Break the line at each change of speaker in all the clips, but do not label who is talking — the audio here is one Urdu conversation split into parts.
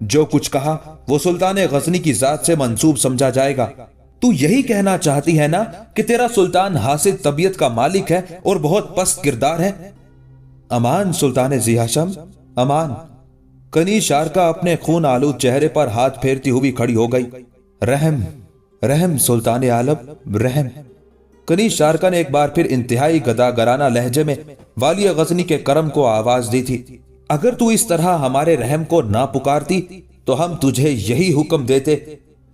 جو کچھ کہا وہ سلطان غزنی کی ذات سے منسوب سمجھا جائے گا۔ تو یہی کہنا چاہتی ہے نا کہ تیرا سلطان حاسد طبیعت کا مالک ہے اور بہت پست کردار ہے؟ امان سلطان ذی ہاشم، امان۔ کنیز شارکہ اپنے خون آلود چہرے پر ہاتھ پھیرتی ہوئی کھڑی ہو گئی۔ رحم، رحم سلطان عالم، رحم۔ کنیز شارکہ نے ایک بار پھر انتہائی گداگرانہ لہجے میں والی غزنی کے کرم کو آواز دی تھی۔ اگر تو اس طرح ہمارے رحم کو نہ پکارتی تو ہم تجھے یہی حکم دیتے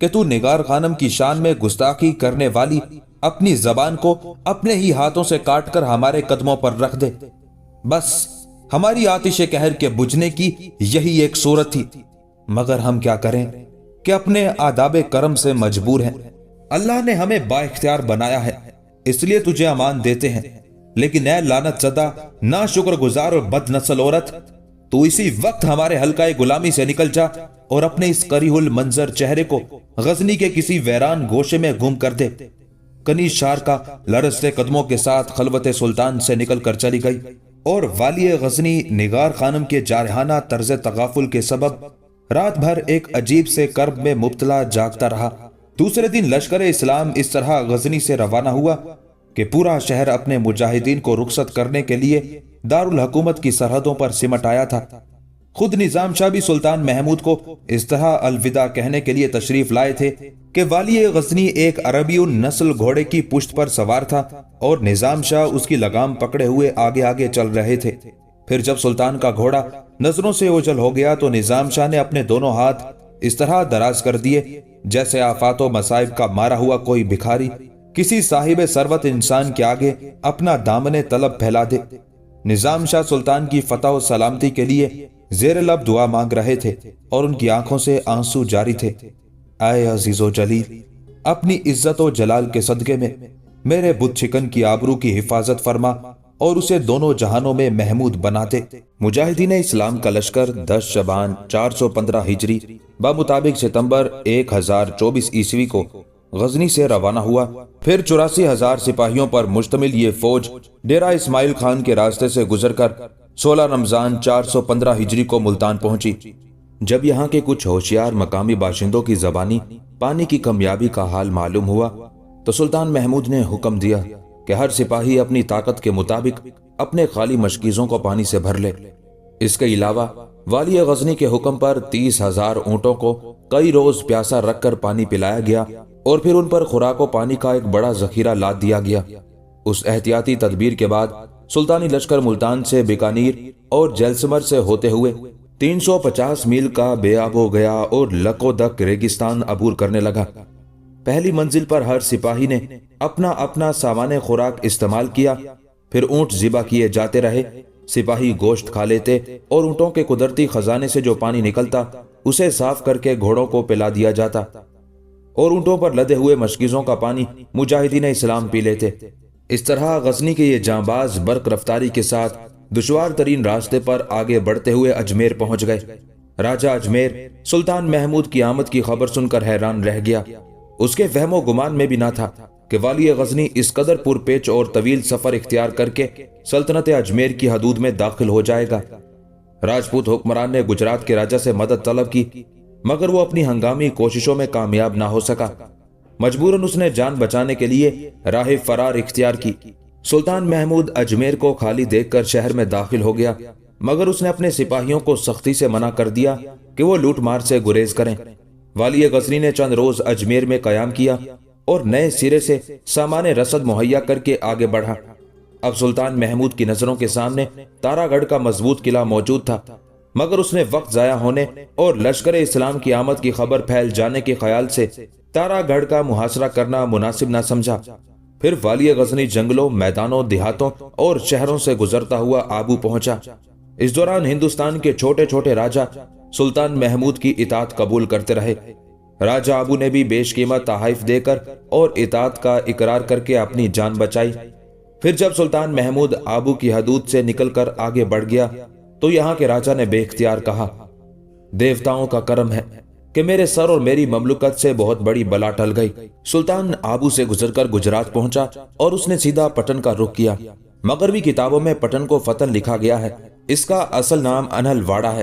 کہ تو نگار خانم کی شان میں گستاخی کرنے والی اپنی زبان کو اپنے ہی ہاتھوں سے کاٹ کر ہمارے قدموں پر رکھ دے۔ بس ہماری آتش قہر کے بجھنے کی یہی ایک صورت تھی، مگر ہم کیا کریں کہ اپنے آداب کرم سے مجبور ہیں۔ اللہ نے ہمیں با اختیار بنایا ہے، اس لیے تجھے امان دیتے ہیں، لیکن اے لعنت زدہ، نا شکر گزار اور بد نسل عورت، تو اسی وقت ہمارے حلقہ غلامی سے نکل جا اور اپنے اس قریح المنظر چہرے کو غزنی کے کسی ویران گوشے میں گم کر دے۔ کنیز شارکہ لرزتے قدموں کے ساتھ خلوت سلطان سے نکل کر چلی گئی اور والی غزنی نگار خانم کے جارحانہ طرز تغافل کے سبب رات بھر ایک عجیب سے کرب میں مبتلا جاگتا رہا۔ دوسرے دن لشکر اسلام اس طرح غزنی سے روانہ ہوا کہ پورا شہر اپنے مجاہدین کو رخصت کرنے کے لیے دارالحکومت کی سرحدوں پر سمٹ آیا تھا۔ خود نظام شاہ بھی سلطان محمود کو اس طرح الوداع کہنے کے لیے تشریف لائے تھے کہ والی غزنی ایک عربی النسل گھوڑے کی پشت پر سوار تھا اور نظام شاہ اس کی لگام پکڑے ہوئے آگے آگے چل رہے تھے۔ پھر جب سلطان کا گھوڑا نظروں سے اوجھل ہو گیا تو نظام شاہ نے اپنے دونوں ہاتھ اس طرح دراز کر دیے جیسے آفات و مصائب کا مارا ہوا کوئی بھکاری کسی صاحب ثروت انسان کے آگے اپنا دامن طلب پھیلا دے۔ نظام شاہ سلطان کی فتح و سلامتی کے لیے زیر لب دعا مانگ رہے تھے اور ان کی آنکھوں سے آنسو جاری تھے۔ اے عزیز و جلیل، اپنی عزت و جلال کے صدقے میں میرے بت شکن کی آبرو کی حفاظت فرما اور اسے دونوں جہانوں میں محمود بنا دے۔ مجاہدین اسلام کا لشکر 10 شعبان 415 ہجری بمطابق ستمبر 1024 عیسوی کو غزنی سے روانہ ہوا۔ پھر 84,000 سپاہیوں پر مشتمل یہ فوج ڈیرہ اسماعیل خان کے راستے سے گزر کر 16 رمضان 415 ہجری کو ملتان پہنچی۔ جب یہاں کے کچھ ہوشیار مقامی باشندوں کی زبانی پانی کی کمیابی کا حال معلوم ہوا تو سلطان محمود نے حکم دیا کہ ہر سپاہی اپنی طاقت کے مطابق اپنے خالی مشکیزوں کو پانی سے بھر لے۔ اس کے علاوہ والی غزنی کے حکم پر 30,000 اونٹوں کو کئی روز پیاسا رکھ کر پانی پلایا گیا اور پھر ان پر خوراک و پانی کا ایک بڑا ذخیرہ لاد دیا گیا۔ اس احتیاطی تدبیر کے بعد سلطانی لشکر ملتان سے بیکانیر اور جیلسمر سے ہوتے ہوئے 350 میل کا بے آب ہو گیا اور لکو دک ریگستان عبور کرنے لگا۔ پہلی منزل پر ہر سپاہی نے اپنا اپنا سامان خوراک استعمال کیا، پھر اونٹ ذبح کیے جاتے رہے۔ سپاہی گوشت کھا لیتے اور اونٹوں کے قدرتی خزانے سے جو پانی نکلتا اسے صاف کر کے گھوڑوں کو پلا دیا جاتا اور اونٹوں پر لدے ہوئے مشکیزوں کا پانی مجاہدین اسلام پی لیتے۔ اس طرح غزنی کے یہ جانباز برق رفتاری کے ساتھ دشوار ترین راستے پر آگے بڑھتے ہوئے اجمیر پہنچ گئے۔ راجہ اجمیر سلطان محمود کی آمد کی خبر سن کر حیران رہ گیا۔ اس کے وہم و گمان میں بھی نہ تھا کہ والی غزنی اس قدر پرپیچ اور طویل سفر اختیار کر کے سلطنت اجمیر کی حدود میں داخل ہو جائے گا۔ راجپوت حکمران نے گجرات کے راجہ سے مدد طلب کی، مگر وہ اپنی ہنگامی کوششوں میں کامیاب نہ ہو سکا۔ مجبوراً اس نے جان بچانے کے لیے راہ فرار اختیار کی۔ سلطان محمود اجمیر کو خالی دیکھ کر شہر میں داخل ہو گیا، مگر اس نے اپنے سپاہیوں کو سختی سے منع کر دیا کہ وہ لوٹ مار سے گریز کریں۔ والی غزنی نے چند روز اجمیر میں قیام کیا اور نئے سرے سے سامان رسد مہیا کر کے آگے بڑھا۔ اب سلطان محمود کی نظروں کے سامنے تارا گڑھ کا مضبوط قلعہ موجود تھا، مگر اس نے وقت ضائع ہونے اور لشکر اسلام کی آمد کی خبر پھیل جانے کے خیال سے تارا گڑھ کا محاصرہ کرنا مناسب نہ سمجھا۔ پھر والی غزنی جنگلوں، میدانوں، دیہاتوں اور شہروں سے گزرتا ہوا آبو پہنچا۔ اس دوران ہندوستان کے چھوٹے چھوٹے راجہ سلطان محمود کی اطاعت قبول کرتے رہے۔ راجہ آبو نے بھی بیش قیمت تحائف دے کر اور اطاعت کا اقرار کر کے اپنی جان بچائی۔ پھر جب سلطان محمود آبو کی حدود سے نکل کر آگے بڑھ گیا تو یہاں کے راجہ نے بے اختیار کہا، دیوتاؤں کا کرم ہے کہ میرے سر اور میری مملکت سے بہت بڑی بلا ٹل گئی۔ سلطان آبو سے گزر کر گجرات پہنچا اور اس نے سیدھا پٹن کا رخ کیا۔ مغربی کتابوں میں پٹن کو فتن لکھا گیا ہے، اس کا اصل نام انہل واڑہ ہے،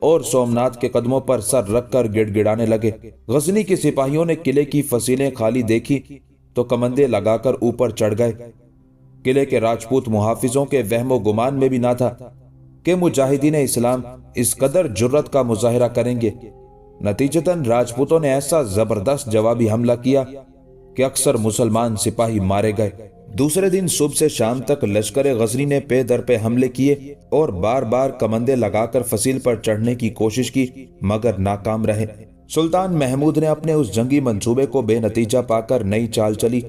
اور سومنات کے قدموں پر سر رکھ کر گڑ گڑانے لگے۔ غزنی کے سپاہیوں نے قلعے کی فصیلیں خالی دیکھی تو کمندے لگا کر اوپر چڑھ گئے۔ قلعے کے راجپوت محافظوں کے وہم و گمان میں بھی نہ تھا کہ مجاہدین اسلام اس قدر جرت کا مظاہرہ کریں گے۔ نتیجتاً راجپوتوں نے ایسا زبردست جوابی حملہ کیا کہ اکثر مسلمان سپاہی مارے گئے۔ دوسرے دن صبح سے شام تک لشکر غزنی نے پے در پہ حملے کیے اور بار بار کمندے لگا کر فصیل پر چڑھنے کی کوشش کی، مگر ناکام رہے۔ سلطان محمود نے اپنے اس جنگی منصوبے کو بے نتیجہ پا کر نئی چال چلی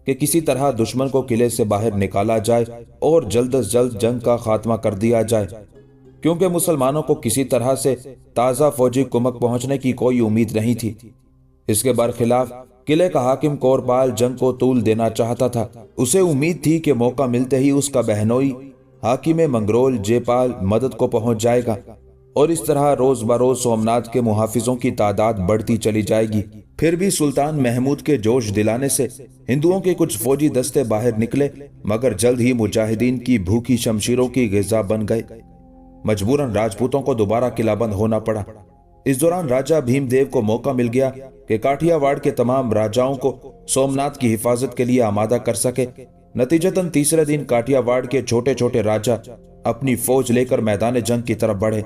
کہ کسی طرح دشمن کو قلعے سے باہر نکالا جائے اور جلد از جلد جنگ کا خاتمہ کر دیا جائے، کیونکہ مسلمانوں کو کسی طرح سے تازہ فوجی کمک پہنچنے کی کوئی امید نہیں تھی۔ اس کے برخلاف قلعے کا حاکم کورپال جنگ کو طول دینا چاہتا تھا۔ اسے امید تھی کہ موقع ملتے ہی اس کا بہنوئی حاکم منگرول جے پال مدد کو پہنچ جائے گا اور اس طرح روز بروز سومنات کے محافظوں کی تعداد بڑھتی چلی جائے گی۔ پھر بھی سلطان محمود کے جوش دلانے سے ہندوؤں کے کچھ فوجی دستے باہر نکلے، مگر جلد ہی مجاہدین کی بھوکی شمشیروں کی غذا بن گئے۔ مجبوراً راجپوتوں کو دوبارہ قلعہ بند ہونا پڑا۔ اس دوران راجہ بھیم دیو کو موقع مل گیا کہ کاٹھیا واڑ کے تمام راجاؤں کو سومنات کی حفاظت کے لیے آمادہ کر سکے۔ نتیجتاً تیسرے دن کاٹھیا واڑ کے چھوٹے چھوٹے راجا اپنی فوج لے کر میدان جنگ کی طرف بڑھے۔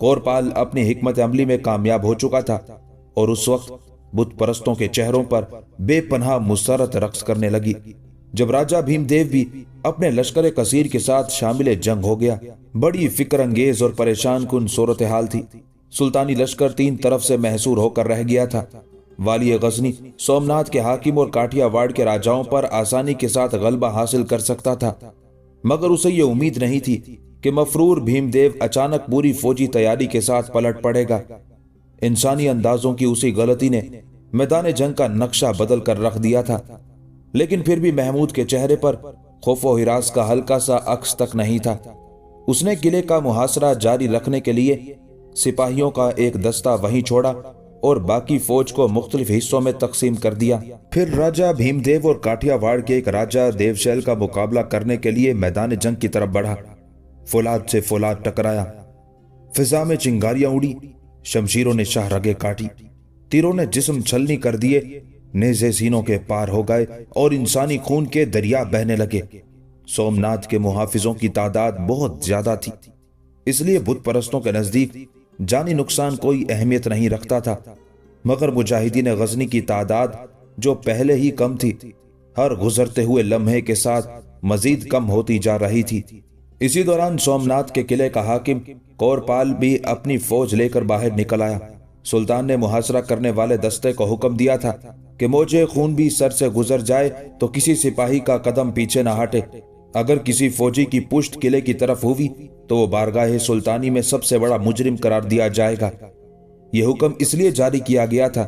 کورپال اپنی حکمت عملی میں کامیاب ہو چکا تھا اور اس وقت بت پرستوں کے چہروں پر بے پناہ مسرت رقص کرنے لگی۔ جب راجہ بھیم دیو بھی اپنے لشکر کثیر کے ساتھ شامل جنگ ہو گیا، بڑی فکر انگیز اور پریشان کن صورتحال تھی۔ سلطانی لشکر تین طرف سے محصور ہو کر رہ گیا تھا۔ والی غزنی سومنات کے حاکم اور کاٹھیا واڑ کے راجاؤں پر آسانی کے ساتھ غلبہ حاصل کر سکتا تھا، مگر اسے یہ امید نہیں تھی کہ مفرور بھیم دیو اچانک پوری فوجی تیاری کے ساتھ پلٹ پڑے گا۔ انسانی اندازوں کی اسی غلطی نے میدان جنگ کا نقشہ بدل کر رکھ دیا تھا، لیکن پھر بھی محمود کے چہرے پر خوف و ہراس کا ہلکا سا عکس تک نہیں تھا۔ اس نے قلعے کا محاصرہ جاری رکھنے کے لیے سپاہیوں کا ایک دستہ وہیں چھوڑا اور باقی فوج کو مختلف حصوں میں تقسیم کر دیا۔ پھر راجہ بھیم دیو اور کاٹھیا واڑ کے ایک راجہ دیوشیل کا مقابلہ کرنے کے لیے میدان جنگ کی طرف بڑھا۔ فولاد سے فولاد ٹکرایا، فضا میں چنگاریاں اڑی، شمشیروں نے شاہ رگیں کاٹی، تیروں نے جسم چھلنی کر دیے، نیزے سینوں کے پار ہو گئے اور انسانی خون کے دریا بہنے لگے۔ سومنات کے محافظوں کی تعداد بہت زیادہ تھی، اس لیے بت پرستوں کے نزدیک جانی نقصان کوئی اہمیت نہیں رکھتا تھا، مگر مجاہدین غزنی کی تعداد جو پہلے ہی کم تھی، ہر گزرتے ہوئے لمحے کے ساتھ مزید کم ہوتی جا رہی تھی۔ اسی دوران سومنات کے قلعے کا حاکم کورپال بھی اپنی فوج لے کر باہر نکل آیا۔ سلطان نے محاصرہ کرنے والے دستے کو حکم دیا تھا کہ موجے خون بھی سر سے گزر جائے تو کسی سپاہی کا قدم پیچھے نہ ہٹے۔ اگر کسی فوجی کی پشت قلعے کی طرف ہوئی تو وہ بارگاہ سلطانی میں سب سے بڑا مجرم قرار دیا جائے گا۔ یہ حکم اس لیے جاری کیا گیا تھا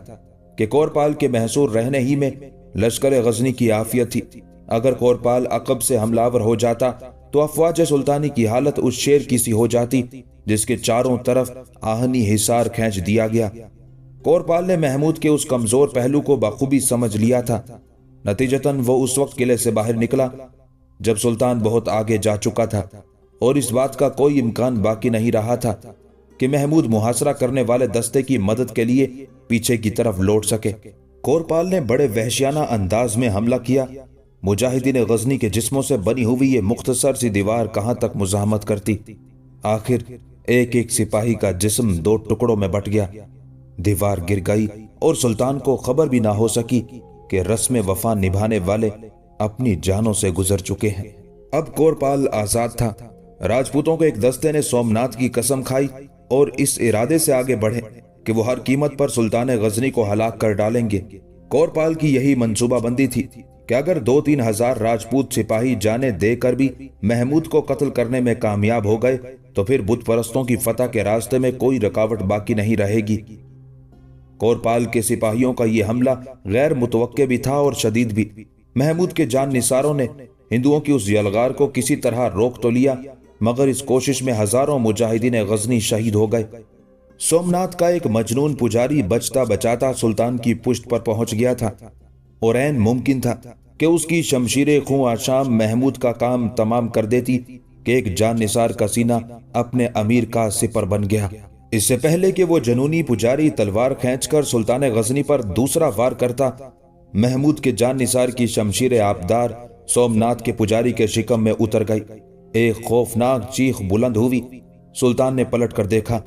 کہ کورپال کے محصور رہنے ہی میں لشکر غزنی کی عافیت تھی۔ اگر کورپال عقب سے حملہ آور ہو جاتا تو افواج سلطانی کی حالت اس شیر کی سی ہو جاتی جس کے چاروں طرف آہنی حصار کھینچ دیا گیا۔ کورپال نے محمود کے اس کمزور پہلو کو بخوبی سمجھ لیا تھا۔ نتیجتاً وہ اس وقت قلعے سے باہر نکلا جب سلطان بہت آگے جا چکا تھا اور اس بات کا کوئی امکان باقی نہیں رہا تھا کہ محمود محاصرہ کرنے والے دستے کی مدد کے لیے پیچھے کی طرف لوٹ سکے۔ کورپال نے بڑے وحشیانہ انداز میں حملہ کیا۔ مجاہدین غزنی کے جسموں سے بنی ہوئی یہ مختصر سی دیوار کہاں تک مزاحمت کرتی؟ آخر ایک ایک سپاہی کا جسم دو ٹکڑوں میں بٹ گیا، دیوار گر گئی اور سلطان کو خبر بھی نہ ہو سکی کہ رسم وفا نبھانے والے اپنی جانوں سے گزر چکے ہیں۔ اب کورپال آزاد تھا۔ راجپوتوں کے ایک دستے نے سومنات کی قسم کھائی اور اس ارادے سے آگے بڑھے کہ وہ ہر قیمت پر سلطان غزنی کو ہلاک کر ڈالیں گے۔ کورپال کی یہی منصوبہ بندی تھی کہ اگر 2-3 ہزار راجپوت سپاہی جانیں دے کر بھی محمود کو قتل کرنے میں کامیاب ہو گئے تو پھر بت پرستوں کی فتح کے راستے میں کوئی رکاوٹ باقی نہیں رہے گی۔ کورپال کے سپاہیوں کا یہ حملہ غیر متوقع بھی تھا اور شدید بھی۔ محمود کے جان نثاروں نے ہندوؤں کی اس یلغار کو کسی طرح روک تو لیا، مگر اس کوشش میں ہزاروں مجاہدین غزنی شہید ہو گئے۔ سومنات کا ایک مجنون پجاری بچتا بچاتا سلطان کی پشت پر پہنچ گیا تھا اور عین ممکن تھا کہ اس کی شمشیر خوں آشام محمود کا کام تمام کر دیتی کہ ایک جان نثار کا سینہ اپنے امیر کا سپر بن گیا۔ اس سے پہلے کہ وہ جنونی پجاری تلوار کھینچ کر سلطان غزنی پر دوسرا وار کرتا، محمود کے جان نثار کی شمشیر آبدار سومناتھ کے پجاری کے شکم میں اتر گئی۔ ایک خوفناک چیخ بلند ہوئی۔ سلطان نے پلٹ کر دیکھا،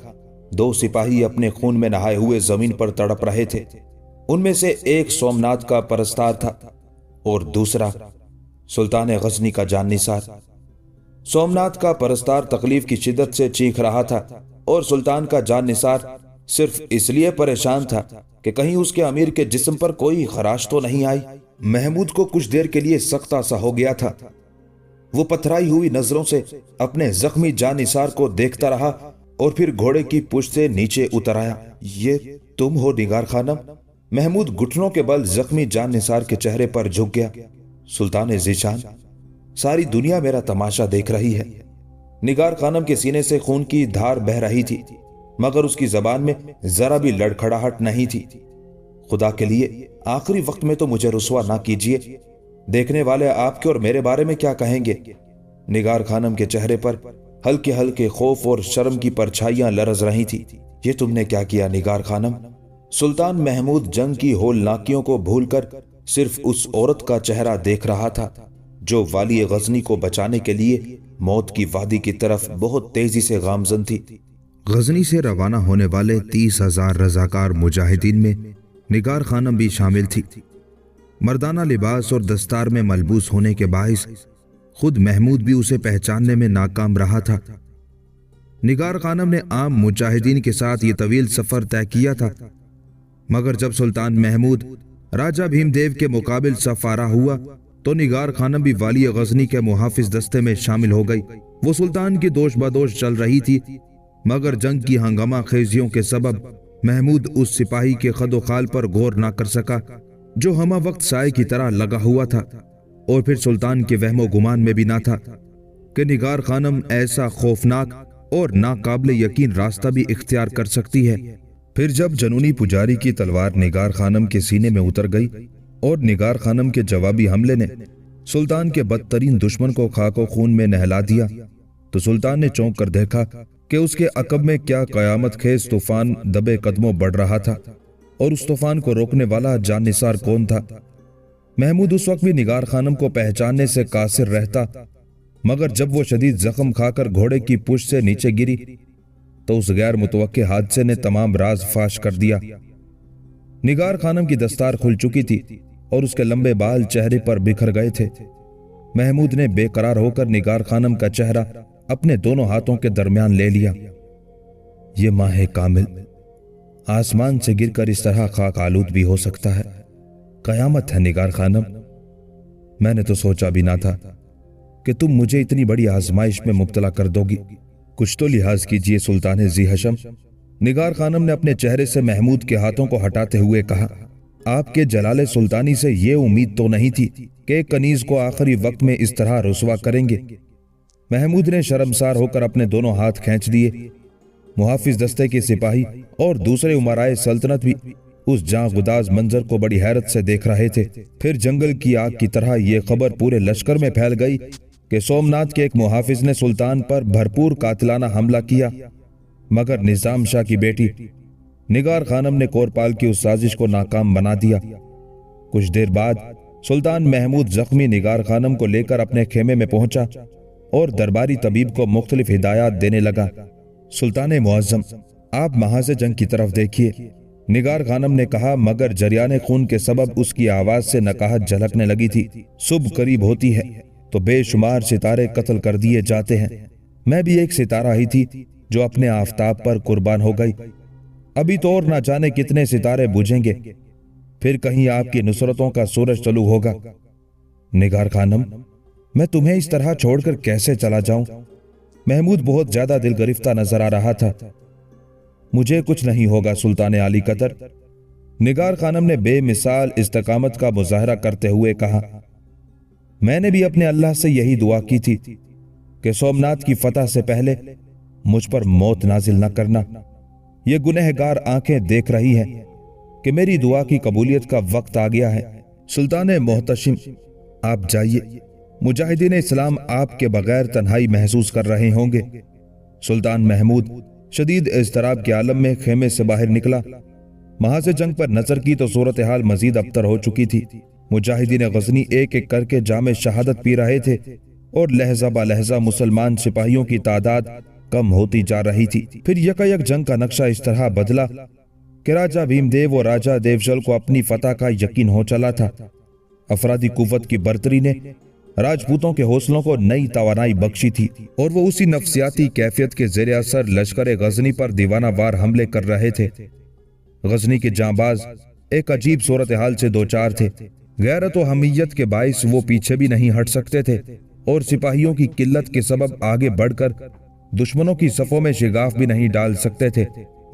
2 سپاہی اپنے خون میں نہائے ہوئے زمین پر تڑپ رہے تھے۔ ان میں سے ایک سومناتھ کا پرستار تھا اور دوسرا سلطان غزنی کا جان نثار۔ سومناتھ کا پرستار تکلیف کی شدت سے چیخ رہا تھا اور سلطان کا جان نثار صرف اس لیے پریشان تھا کہ کہیں اس کے امیر کے جسم پر کوئی خراش تو نہیں آئی۔ محمود کو کچھ دیر کے لیے سختہ سا ہو گیا تھا۔ وہ پتھرائی ہوئی نظروں سے اپنے زخمی جان نثار کو دیکھتا رہا اور پھر گھوڑے کی پشت سے نیچے اتر آیا۔ یہ تم ہو نگار خانم؟ محمود گھٹنوں کے بل زخمی جان نثار کے چہرے پر جھک گیا۔ سلطان ذیشان، ساری دنیا میرا تماشا دیکھ رہی ہے۔ نگار خانم کے سینے سے خون کی دھار بہہ رہی تھی، مگر اس کی زبان میں ذرا بھی لڑکھڑاہٹ نہیں تھی۔ خدا کے لیے آخری وقت میں تو مجھے رسوا نہ کیجیے۔ دیکھنے والے آپ کے اور میرے بارے میں کیا کہیں گے؟ نگار خانم کے چہرے پر ہلکے ہلکے خوف اور شرم کی پرچھائیاں لرز رہی تھی۔ یہ تم نے کیا کیا نگار خانم؟ سلطان محمود جنگ کی ہولناکیوں کو بھول کر صرف اس عورت کا چہرہ دیکھ رہا تھا جو والی غزنی کو بچانے کے لیے موت کی وادی کی طرف بہت تیزی سے گامزن تھی۔ غزنی سے روانہ ہونے والے 30,000 رضاکار مجاہدین میں نگار خانم بھی شامل تھی۔ مردانہ لباس اور دستار میں ملبوس ہونے کے باعث خود محمود بھی اسے پہچاننے میں ناکام رہا تھا۔ نگار خانم نے عام مجاہدین کے ساتھ یہ طویل سفر طے کیا تھا، مگر جب سلطان محمود راجہ بھیم دیو کے مقابل صف آرا ہوا تو نگار خانم بھی والی غزنی کے محافظ دستے میں شامل ہو گئی۔ وہ سلطان کی دوش بدوش چل رہی تھی، مگر جنگ کی ہنگامہ خیزیوں کے سبب محمود اس سپاہی کے خد و خال پر غور نہ کر سکا جو ہمہ وقت سائے کی طرح لگا ہوا تھا، اور پھر سلطان کے وہم و گمان میں بھی نہ تھا کہ نگار خانم ایسا خوفناک اور ناقابل یقین راستہ بھی اختیار کر سکتی ہے۔ پھر جب جنونی پجاری کی تلوار نگار خانم کے سینے میں اتر گئی اور نگار خانم کے جوابی حملے نے سلطان کے بدترین دشمن کو خاک و خون میں نہلا دیا، تو سلطان نے چونک کر دیکھا کہ اس کے عقب میں کیا قیامت خیز طوفان دبے قدموں بڑھ رہا تھا، اور اس طوفان کو روکنے والا جان نثار کون تھا؟ محمود اس وقت بھی نگار خانم کو پہچاننے سے قاصر رہتا، مگر جب وہ شدید زخم کھا کر گھوڑے کی پشت سے نیچے گری تو اس غیر متوقع حادثے نے تمام راز فاش کر دیا۔ نگار خانم کی دستار کھل چکی تھی اور اس کے لمبے بال چہرے پر بکھر گئے تھے۔ محمود نے بے قرار ہو کر نگار خانم کا چہرہ اپنے دونوں ہاتھوں کے درمیان لے لیا۔ یہ ماہ کامل آسمان سے گر کر اس طرح خاک آلود بھی ہو سکتا ہے۔ قیامت ہے نگار خانم، میں نے تو سوچا بھی نہ تھا کہ تم مجھے اتنی بڑی آزمائش میں مبتلا کر دو گی۔ کچھ تو لحاظ کیجئے سلطان ذی حشم، نگار خانم نے اپنے چہرے سے محمود کے ہاتھوں کو ہٹاتے ہوئے کہا۔ آپ کے جلال سلطانی سے یہ امید تو نہیں تھی کہ ایک کنیز کو آخری وقت میں اس طرح رسوا کریں گے۔ محمود نے شرمسار ہو کر اپنے دونوں ہاتھ کھینچ دیے۔ محافظ دستے کے سپاہی اور دوسرے امرائے سلطنت بھی اس جاں گداز منظر کو بڑی حیرت سے دیکھ رہے تھے۔ پھر جنگل کی آگ کی طرح یہ خبر پورے لشکر میں پھیل گئی کہ سومناتھ کے ایک محافظ نے سلطان پر بھرپور قاتلانہ حملہ کیا، مگر نظام شاہ کی بیٹی نگار خانم نے کورپال کی اس سازش کو ناکام بنا دیا۔ کچھ دیر بعد سلطان محمود زخمی نگار خانم کو لے کر اپنے خیمے میں پہنچا اور درباری طبیب کو مختلف ہدایات دینے لگا۔ سلطان معظم، آپ محاذ جنگ کی طرف دیکھیے، نگار خانم نے کہا، مگر جریان خون کے سبب اس کی آواز سے نقاہت جھلکنے لگی تھی۔ صبح قریب ہوتی ہے تو بے شمار ستارے قتل کر دیے جاتے ہیں، میں بھی ایک ستارہ ہی تھی جو اپنے آفتاب پر قربان ہو گئی۔ ابھی تو اور نہ جانے کتنے ستارے بجھیں گے، پھر کہیں آپ کی نصرتوں کا سورج طلوع ہوگا۔ نگار خانم، میں تمہیں اس طرح چھوڑ کر کیسے چلا جاؤں؟ محمود بہت زیادہ دل گرفتہ نظر آ رہا تھا۔ مجھے کچھ نہیں ہوگا سلطان عالی قدر، نگار خانم نے بے مثال استقامت کا مظاہرہ کرتے ہوئے کہا۔ میں نے بھی اپنے اللہ سے یہی دعا کی تھی کہ سومناتھ کی فتح سے پہلے مجھ پر موت نازل نہ کرنا۔ یہ گنہگار آنکھیں دیکھ رہی ہیں کہ میری دعا کی قبولیت کا وقت آ گیا ہے۔ سلطان محتشم، آپ جائیے، مجاہدین اسلام آپ کے بغیر تنہائی محسوس کر رہے ہوں گے۔ سلطان محمود شدید اضطراب کے عالم میں خیمے سے باہر نکلا۔ محاذ جنگ پر نظر کی تو صورتحال مزید ابتر ہو چکی تھی۔ مجاہدین غزنی ایک ایک کر کے جام شہادت پی رہے تھے اور لہجہ با لہجہ مسلمان سپاہیوں کی تعداد کم ہوتی جا رہی تھی۔ پھر یکایک جنگ کا نقشہ اس طرح بدلا کہ راجہ بھیم دیو اور راجہ دیوشل کو اپنی فتح کا یقین ہو چلا تھا۔ افرادی قوت کی برتری نے راجپوتوں کے حوصلوں کو نئی توانائی بخشی تھی اور وہ اسی نفسیاتی کیفیت کے زیر اثر لشکر غزنی پر دیوانہ وار حملے کر رہے تھے۔ غزنی کے جانباز ایک عجیب صورتحال سے دوچار تھے۔ غیرت و حمیت کے باعث وہ پیچھے بھی نہیں ہٹ سکتے تھے اور سپاہیوں کی قلت کے سبب آگے بڑھ کر دشمنوں کی صفوں میں شگاف بھی نہیں ڈال سکتے تھے۔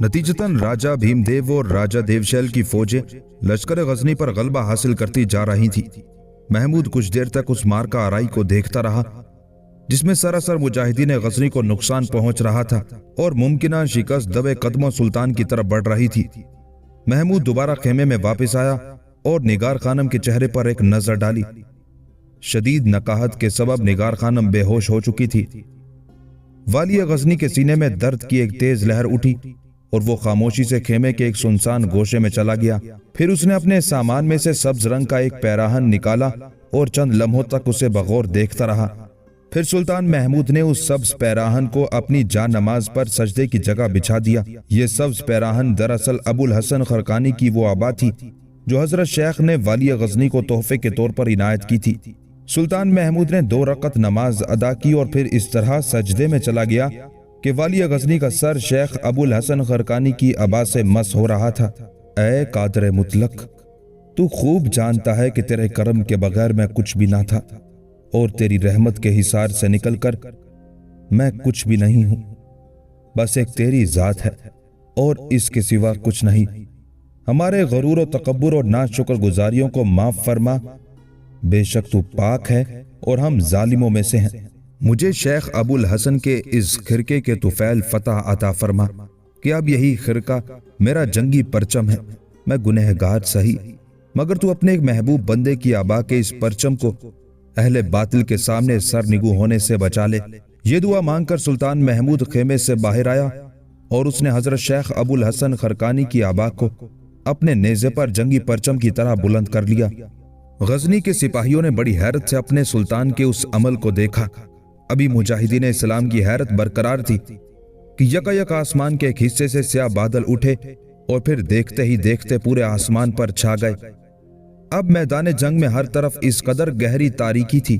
نتیجتاً راجہ بھیم دیو اور راجہ دیوشیل کی فوجیں لشکر غزنی پر غلبہ حاصل کرتی جا رہی تھی۔ محمود کچھ دیر تک اس مارکہ آرائی کو دیکھتا رہا جس میں سراسر مجاہدین غزنی کو نقصان پہنچ رہا تھا اور ممکنہ شکست دبے قدموں سلطان کی طرف بڑھ رہی تھی۔ محمود دوبارہ خیمے میں واپس آیا اور نگار خانم کے چہرے پر ایک نظر ڈالی۔ شدید نقاہت کے سبب نگار خانم بے ہوش ہو چکی تھی۔ والی غزنی کے سینے میں درد کی ایک تیز لہر اٹھی اور وہ خاموشی سے خیمے کے ایک سنسان گوشے میں چلا گیا۔ پھر اس نے اپنے سامان میں سے سبز رنگ کا ایک پیراہن نکالا اور چند لمحوں تک اسے بغور دیکھتا رہا۔ پھر سلطان محمود نے اس سبز پیراہن کو اپنی جان نماز پر سجدے کی جگہ بچھا دیا۔ یہ سبز پیراہن دراصل ابو الحسن خرقانی کی وہ عبا تھی جو حضرت شیخ نے والی غزنی کو تحفے کے طور پر عنایت کی تھی۔ سلطان محمود نے 2 رکعت نماز ادا کی اور پھر اس طرح سجدے میں چلا گیا کہ والی غزنی کا سر شیخ ابو الحسن خرقانی کی عبا سے مس ہو رہا تھا۔ اے قادر مطلق، تو خوب جانتا ہے کہ تیرے کرم کے بغیر میں کچھ بھی نہ تھا اور تیری رحمت کے حصار سے نکل کر میں کچھ بھی نہیں ہوں۔ بس ایک تیری ذات ہے اور اس کے سوا کچھ نہیں۔ ہمارے غرور و تکبر اور ناشکر گزاریوں کو معاف فرما۔ بے شک تو پاک ہے اور ہم ظالموں میں سے ہیں۔ مجھے شیخ ابو الحسن کے اس خرقے کے طفیل فتح عطا فرما کہ اب یہی خرقہ میرا جنگی پرچم ہے۔ میں گنہگار سہی مگر تو اپنے ایک محبوب بندے کی عبا کے اس پرچم کو اہل باطل کے سامنے سر نگو ہونے سے بچا لے۔ یہ دعا مانگ کر سلطان محمود خیمے سے باہر آیا اور اس نے حضرت شیخ ابو الحسن خرقانی کی عبا کو اپنے نیزے پر جنگی پرچم کی طرح بلند کر لیا۔ غزنی کے سپاہیوں نے بڑی حیرت سے اپنے سلطان کے اس عمل کو دیکھا۔ ابھی مجاہدین اسلام کی حیرت برقرار تھی کہ یکایک آسمان کے ایک حصے سے سیاہ بادل اٹھے اور پھر دیکھتے ہی دیکھتے پورے آسمان پر چھا گئے۔ اب میدان جنگ میں ہر طرف اس قدر گہری تاریکی تھی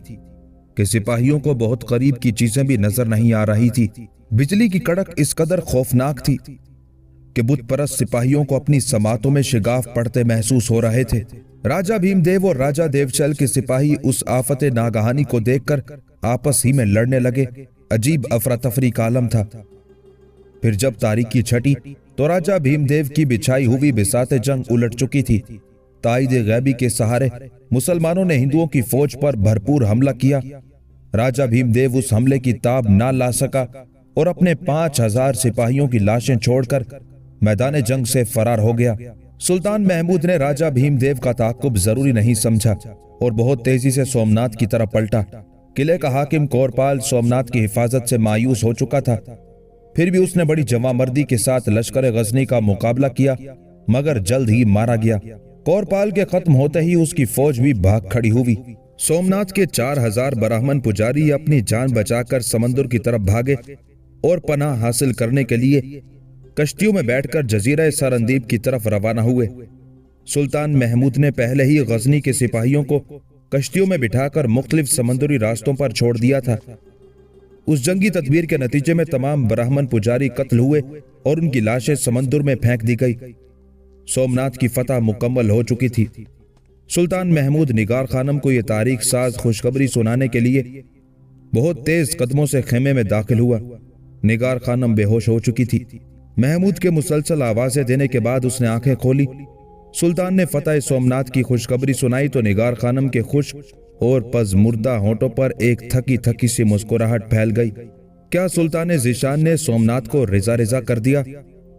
کہ سپاہیوں کو بہت قریب کی چیزیں بھی نظر نہیں آ رہی تھی۔ بجلی کی کڑک اس قدر خوفناک تھی کہ بت پرست سپاہیوں کو اپنی سماعتوں میں شگاف پڑتے محسوس ہو رہے تھے۔ راجہ بھیم دیو اور راجہ دیوشل کے سپاہی اس آفت ناگہانی کو دیکھ کر آپس ہی میں لڑنے لگے۔ عجیب افراتفری کا عالم تھا۔ پھر جب تاریکی چھٹی تو راجہ بھیم دیو کی بچھائی ہوئی بساط جنگ الٹ چکی تھی۔ تائید غیبی کے سہارے مسلمانوں نے ہندوؤں کی فوج پر بھرپور حملہ کیا۔ راجہ بھیم دیو اس حملے کی تاب نہ لا سکا اور اپنے 5000 سپاہیوں کی لاشیں چھوڑ کر میدان جنگ سے فرار ہو گیا۔ سلطان محمود نے راجہ بھیم دیو کا تعاقب ضروری نہیں سمجھا اور بہت تیزی سے سومنات کی طرف پلٹا۔ قلعے کا حاکم کورپال سومنات کی حفاظت سے مایوس ہو چکا تھا، پھر بھی اس نے بڑی جوانمردی کے ساتھ لشکر غزنی کا مقابلہ کیا مگر جلد ہی مارا گیا۔ کورپال کے ختم ہوتے ہی اس کی فوج بھی بھاگ کھڑی ہوئی۔ سومنات کے 4000 براہمن پجاری اپنی جان بچا کر سمندر کی طرف بھاگے اور پناہ حاصل کرنے کے لیے کشتیوں میں بیٹھ کر جزیرہ سرندیب کی طرف روانہ ہوئے۔ سلطان محمود نے پہلے ہی غزنی کے سپاہیوں کو کشتیوں میں بٹھا کر مختلف سمندری راستوں پر چھوڑ دیا تھا۔ اس جنگی تدبیر کے نتیجے میں تمام براہمن پجاری قتل ہوئے اور ان کی لاشیں سمندر میں پھینک دی گئی۔ سومنات کی فتح مکمل ہو چکی تھی۔ سلطان محمود نگار خانم کو یہ تاریخ ساز خوشخبری سنانے کے لیے بہت تیز قدموں سے خیمے میں داخل ہوا۔ نگار خانم بے ہوش ہو چکی تھی۔ محمود کے مسلسل آوازیں دینے کے بعد اس نے آنکھیں کھولی۔ سلطان نے فتح سومنات کی خوشخبری سنائی تو نگار خانم کے خشک اور پز مردہ ہونٹوں پر ایک تھکی تھکی سی مسکراہٹ پھیل گئی۔ کیا سلطان ذیشان نے سومنات کو رضا رضا کر دیا؟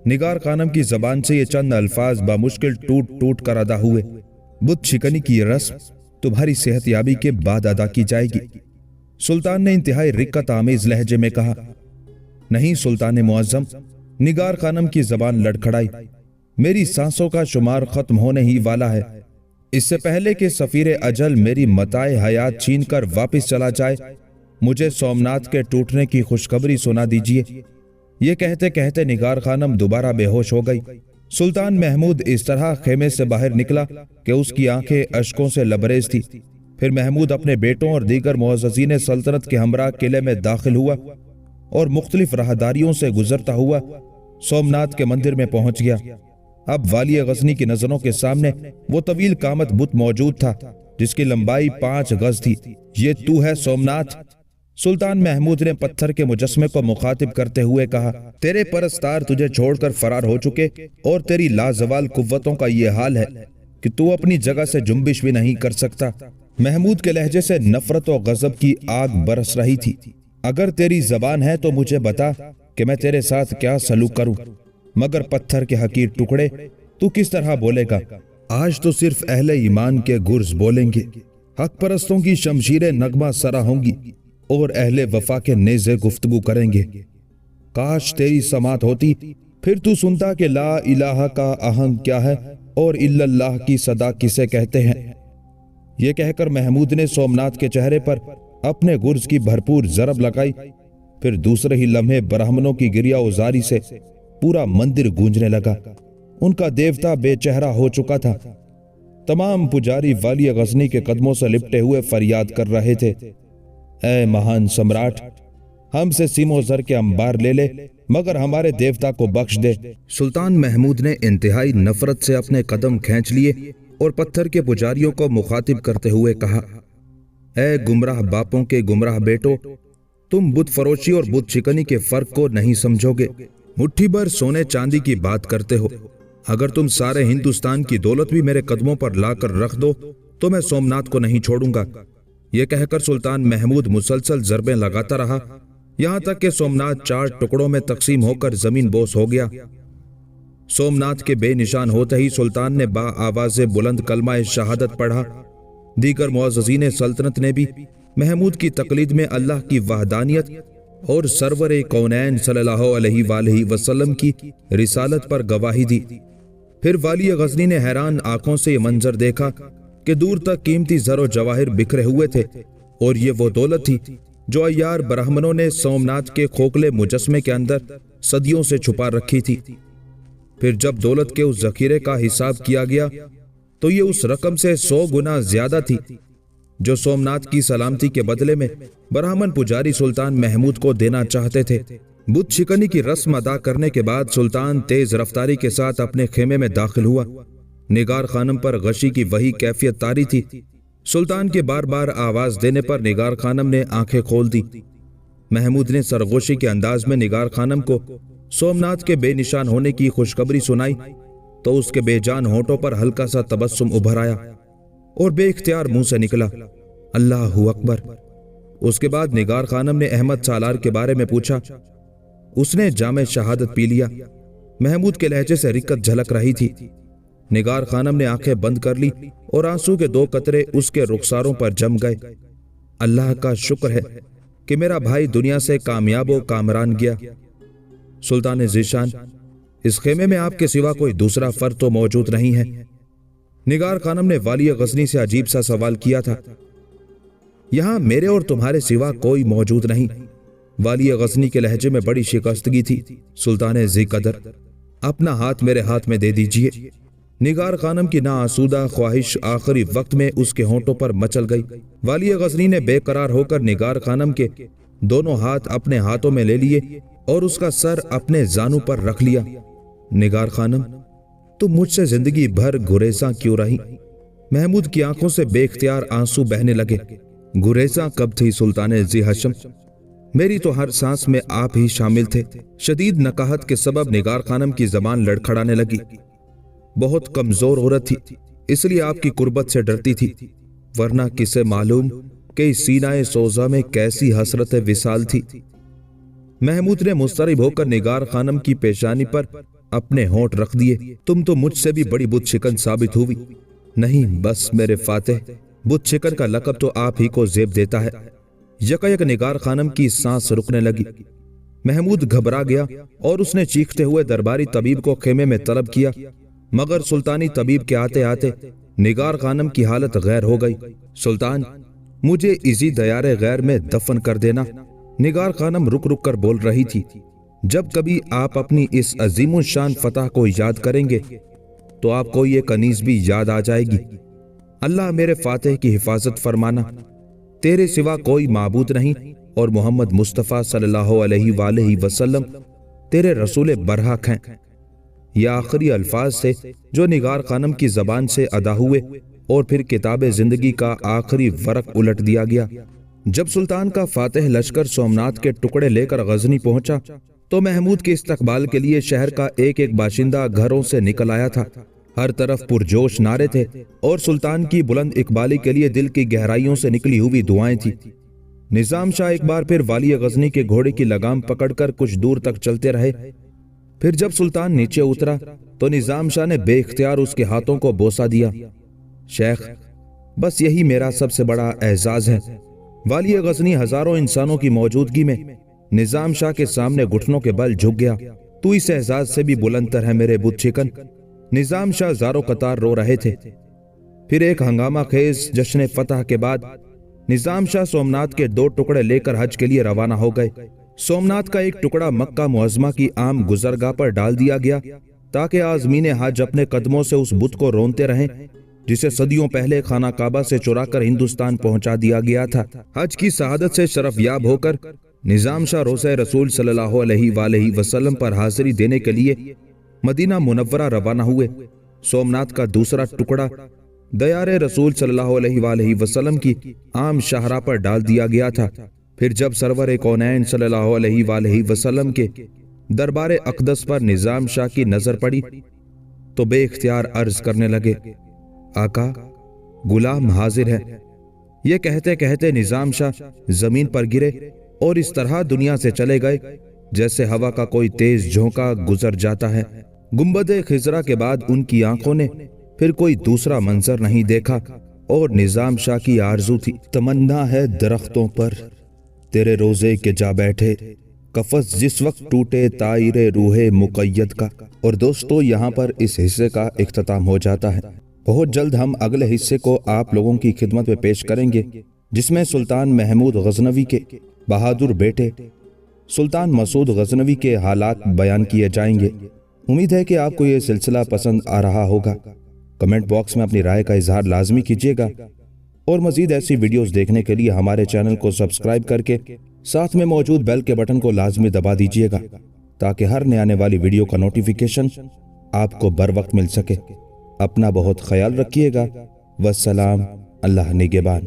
نگار خانم کی زبان سے یہ چند الفاظ بمشکل ٹوٹ ٹوٹ کر ادا ہوئے۔ بت شکنی کی یہ رسم تمہاری صحت یابی کے بعد ادا کی جائے گی، سلطان نے انتہائی رقت آمیز لہجے میں کہا۔ نہیں سلطان معظم، نگار خانم کی زبان لڑکھڑائی۔ میری سانسوں کا شمار ختم ہونے ہی والا ہے۔ اس سے پہلے کہ سفیر اجل میری متاع حیات چھین کر واپس چلا جائے، مجھے سومناتھ کے ٹوٹنے کی خوشخبری سنا دیجیے۔ یہ کہتے کہتے نگار خانم دوبارہ بے ہوش ہو گئی۔ سلطان محمود اس طرح خیمے سے باہر نکلا کہ اس کی آنکھیں اشکوں سے لبریز تھی۔ پھر محمود اپنے بیٹوں اور دیگر معززین سلطنت کے ہمراہ قلعے میں داخل ہوا اور مختلف راہداریوں سے گزرتا ہوا سومناتھ کے مندر میں پہنچ گیا۔ اب والی غزنی کی نظروں کے سامنے وہ طویل قامت بت موجود تھا جس کی لمبائی 5 گز تھی۔ یہ تو ہے سومناتھ؟ سلطان محمود نے پتھر کے مجسمے کو مخاطب کرتے ہوئے کہا۔ تیرے پرستار تجھے چھوڑ کر فرار ہو چکے اور تیری لازوال قوتوں کا یہ حال ہے کہ تو اپنی جگہ سے جنبش بھی نہیں کر سکتا۔ محمود کے لہجے سے نفرت و غضب کی آگ برس رہی تھی۔ اگر تیری زبان ہے تو مجھے بتا کہ میں تیرے ساتھ کیا سلوک کروں، مگر پتھر کے حقیر ٹکڑے تو کس طرح بولے گا؟ آج تو صرف اہل ایمان کے گرز بولیں گے، حق پرستوں کی شمشیریں نغمہ سرا ہوں گی اور اہل وفا کے نیزے گفتگو کریں گے۔ کاش تیری سماعت ہوتی، پھر تو سنتا کہ لا الہ کا آہنگ کیا ہے اور الا اللہ کی صدا کسے کہتے ہیں۔ یہ کہہ کر محمود نے سومناتھ کے چہرے پر اپنے گرز کی بھرپور ضرب لگائی۔ پھر دوسرے ہی لمحے برہمنوں کی گریا ازاری سے پورا مندر گونجنے لگا۔ ان کا دیوتا بے چہرہ ہو چکا تھا۔ تمام پجاری والی غزنی کے قدموں سے لپٹے ہوئے فریاد کر رہے تھے، اے مہان سمراٹ، ہم سے سیم و زر کے انبار لے لے مگر ہمارے دیوتا کو بخش دے۔ سلطان محمود نے انتہائی نفرت سے اپنے قدم کھینچ لیے اور پتھر کے پجاریوں کو مخاطب کرتے ہوئے کہا، اے گمراہ باپوں کے گمراہ بیٹو، تم بت فروشی اور بت شکنی کے فرق کو نہیں سمجھو گے۔ مٹھی بھر سونے چاندی کی بات کرتے ہو۔ اگر تم سارے ہندوستان کی دولت بھی میرے قدموں پر لا کر رکھ دو تو میں سومناتھ کو نہیں چھوڑوں گا۔ یہ کہہ کر سلطان محمود مسلسل ضربیں لگاتا رہا، یہاں تک کہ سومناتھ 4 ٹکڑوں میں تقسیم ہو کر زمین بوس ہو گیا۔ سومناتھ کے بے نشان ہوتے ہی سلطان نے با آواز بلند کلمہ شہادت پڑھا۔ دیگر معززین سلطنت نے بھی محمود کی تقلید میں اللہ کی وحدانیت اور سرور کونین صلی اللہ علیہ وآلہ وسلم کی رسالت پر گواہی دی۔ پھر والی غزنی نے حیران آنکھوں سے یہ منظر دیکھا کہ دور تک قیمتی زر و جواہر بکھرے ہوئے تھے، اور یہ وہ دولت تھی جو عیار برہمنوں نے سومناتھ کے کھوکھلے مجسمے کے اندر صدیوں سے چھپا رکھی تھی۔ پھر جب دولت کے اس ذخیرے کا حساب کیا گیا تو یہ اس رقم سے 100 گنا زیادہ تھی جو سومناتھ کی سلامتی کے بدلے میں برہمن پجاری سلطان محمود کو دینا چاہتے تھے۔ بت شکنی کی رسم ادا کرنے کے بعد سلطان تیز رفتاری کے ساتھ اپنے خیمے میں داخل ہوا۔ نگار خانم پر غشی کی وہی کیفیت طاری تھی۔ سلطان کے بار بار آواز دینے پر نگار خانم نے آنکھیں کھول دی۔ محمود نے سرگوشی کے انداز میں نگار خانم کو سومناتھ کے بے نشان ہونے کی خوشخبری سنائی تو اس کے بے جان ہونٹوں پر ہلکا سا تبسم ابھر آیا اور بے اختیار منہ سے نکلا، اللہ اکبر۔ اس کے بعد نگار خانم نے احمد سالار کے بارے میں پوچھا۔ اس نے جام شہادت پی لیا۔ محمود کے لہجے سے رکت جھلک رہی تھی۔ نگار خانم نے آنکھیں بند کر لی اور آنسو کے 2 قطرے اس کے رخساروں پر جم گئے۔ اللہ کا شکر ہے کہ میرا بھائی دنیا سے کامیاب و کامران گیا۔ سلطان ذیشان، اس خیمے میں آپ کے سوا کوئی دوسرا فرد تو موجود نہیں ہے؟ نگار خانم نے والی غزنی سے عجیب سا سوال کیا تھا۔ یہاں میرے اور تمہارے سوا کوئی موجود نہیں۔ والی غزنی کے لہجے میں بڑی شکستگی تھی۔ سلطان ذی قدر، اپنا ہاتھ میرے ہاتھ میں دے دیجئے۔ نگار خانم کی ناآسودہ خواہش آخری وقت میں اس کے ہونٹوں پر مچل گئی۔ والی غزنی نے بے قرار ہو کر نگار خانم کے دونوں ہاتھ اپنے ہاتھوں میں لے لیے اور اس کا سر اپنے زانوں پر رکھ لیا۔ نگار خانم، تم مجھ سے زندگی بھر گریزاں کیوں رہی؟ محمود کی آنکھوں سے بے اختیار آنسو بہنے لگے۔ گریزاں کب تھی سلطان ذی حشم؟ میری تو ہر سانس میں آپ ہی شامل تھے۔ شدید نکاہت کے سبب نگار خانم کی زبان لڑکھڑانے لگی۔ بہت کمزور عورت تھی، اس لیے آپ کی قربت سے ڈرتی تھی، ورنہ کسے معلوم کہ اس سینہ سوزا میں کیسی حسرت وصال تھی۔ محمود نے مضطرب ہو کر نگار خانم کی پیشانی پر اپنے ہونٹ رکھ دیے۔ تم تو مجھ سے بھی بڑی بت شکن ثابت ہوئی۔ نہیں، بس میرے فاتح، بت شکن کا لقب تو آپ ہی کو زیب دیتا ہے۔ یکا یک نگار خانم کی سانس رکنے لگی۔ محمود گھبرا گیا اور اس نے چیختے ہوئے درباری طبیب کو خیمے میں طلب کیا، مگر سلطانی طبیب کے آتے آتے نگار خانم کی حالت غیر ہو گئی۔ سلطان، مجھے اسی دیار غیر میں دفن کر دینا، نگار خانم رک رک کر بول رہی تھی۔ جب کبھی آپ اپنی اس عظیم الشان فتح کو یاد کریں گے تو آپ کو یہ کنیز بھی یاد آ جائے گی۔ اللہ میرے فاتح کی حفاظت فرمانا، تیرے سوا کوئی معبود نہیں اور محمد مصطفیٰ صلی اللہ علیہ وآلہ وسلم تیرے رسول برحق ہیں۔ یہ آخری الفاظ تھے جو نگار خانم کی زبان سے ادا ہوئے اور پھر کتاب زندگی کا آخری ورق الٹ دیا گیا۔ جب سلطان کا فاتح لشکر سومنات کے ٹکڑے لے کر غزنی پہنچا تو محمود کے استقبال کے لیے شہر کا ایک ایک باشندہ گھروں سے نکل آیا تھا۔ ہر طرف پرجوش نعرے تھے اور سلطان کی بلند اقبالی کے لیے دل کی گہرائیوں سے نکلی ہوئی دعائیں تھیں۔ نظام شاہ ایک بار پھر والی غزنی کے گھوڑے کی لگام پکڑ کر کچھ دور تک چلتے رہے۔ پھر جب سلطان نیچے اترا تو نظام شاہ نے بے اختیار اس کے ہاتھوں کو بوسہ دیا۔ شیخ، بس یہی میرا سب سے بڑا اعزاز ہے۔ والی غزنی ہزاروں انسانوں کی موجودگی میں نظام شاہ کے سامنے گھٹنوں کے بل جھک گیا۔ تو اس اعزاز سے بھی بلند تر ہے میرے بت چکن۔ نظام شاہ زارو قطار رو رہے تھے۔ پھر ایک ہنگامہ خیز جشن فتح کے بعد نظام شاہ سومنات کے 2 ٹکڑے لے کر حج کے لیے روانہ ہو گئے۔ سومنات کا ایک ٹکڑا مکہ معظمہ کی عام گزرگاہ پر ڈال دیا گیا تاکہ عازمین حج اپنے قدموں سے اس بت کو رونتے رہیں جسے صدیوں پہلے خانہ کعبہ سے چرا کر ہندوستان پہنچا دیا گیا تھا۔ حج کی سعادت سے شرف یاب ہو کر نظام شاہ روضہ رسول صلی اللہ علیہ وآلہ وسلم پر حاضری دینے کے لیے مدینہ منورہ روانہ ہوئے۔ سومنات کا دوسرا ٹکڑا دیار رسول صلی اللہ علیہ وآلہ وسلم کی عام شاہراہ پر ڈال دیا گیا تھا۔ پھر جب سرور کونین صلی اللہ علیہ وآلہ وسلم کے دربار اقدس پر نظام شاہ کی نظر پڑی تو بے اختیار عرض کرنے لگے، آقا، غلام حاضر ہے۔ یہ کہتے کہتے نظام شاہ زمین پر گرے اور اس طرح دنیا سے چلے گئے جیسے ہوا کا کوئی تیز جھونکا گزر جاتا ہے۔ گنبد خضرا کے بعد ان کی آنکھوں نے پھر کوئی دوسرا منظر نہیں دیکھا اور نظام شاہ کی آرزو تھی، تمنا ہے درختوں پر تیرے روزے کے جا بیٹھے، قفس جس وقت ٹوٹے طائر روح مقید کا۔ اور دوستو، یہاں پر اس حصے کا اختتام ہو جاتا ہے۔ بہت جلد ہم اگلے حصے کو آپ لوگوں کی خدمت میں پیش کریں گے جس میں سلطان محمود غزنوی کے بہادر بیٹے سلطان مسعود غزنوی کے حالات بیان کیے جائیں گے۔ امید ہے کہ آپ کو یہ سلسلہ پسند آ رہا ہوگا۔ کمنٹ باکس میں اپنی رائے کا اظہار لازمی کیجیے گا اور مزید ایسی ویڈیوز دیکھنے کے لیے ہمارے چینل کو سبسکرائب کر کے ساتھ میں موجود بیل کے بٹن کو لازمی دبا دیجیے گا تاکہ ہر نئے آنے والی ویڈیو کا نوٹیفیکیشن آپ کو بر وقت مل سکے۔ اپنا بہت خیال رکھیے گا۔ والسلام، اللہ نگہبان۔